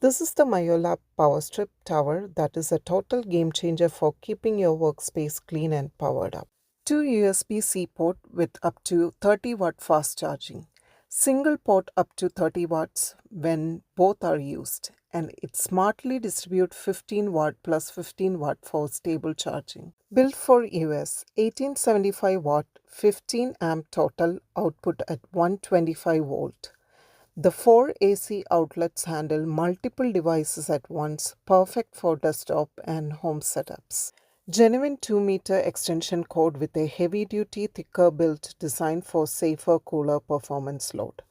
This is the MiaoLab Power Strip Tower that is a total game changer for keeping your workspace clean and powered up. Two USB-C port with up to 30 watt fast charging. Single port up to 30 watts when both are used, and it smartly distributes 15 watt plus 15 watt for stable charging. Built for US, 1875 watt, 15 amp total output at 125 volt. The four AC outlets handle multiple devices at once, perfect for desktop and home setups. Genuine 2-meter extension cord with a heavy-duty thicker build designed for safer, cooler performance load.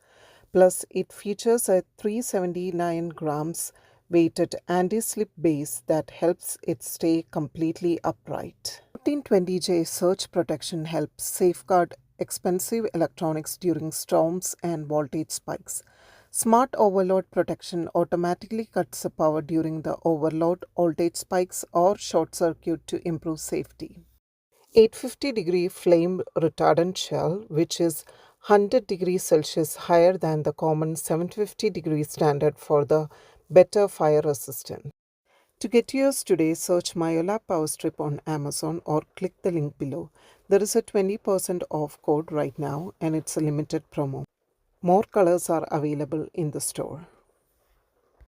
Plus, it features a 379 grams weighted anti-slip base that helps it stay completely upright. 1420J surge protection helps safeguard expensive electronics during storms and voltage spikes. Smart overload protection automatically cuts the power during the overload, voltage spikes, or short circuit to improve safety. 850-degree flame retardant shell, which is 100 degrees Celsius higher than the common 750-degree standard for the better fire resistance. To get yours today, search MiaoLab Power Strip on Amazon or click the link below. There is a 20% off code right now and it's a limited promo. More colors are available in the store.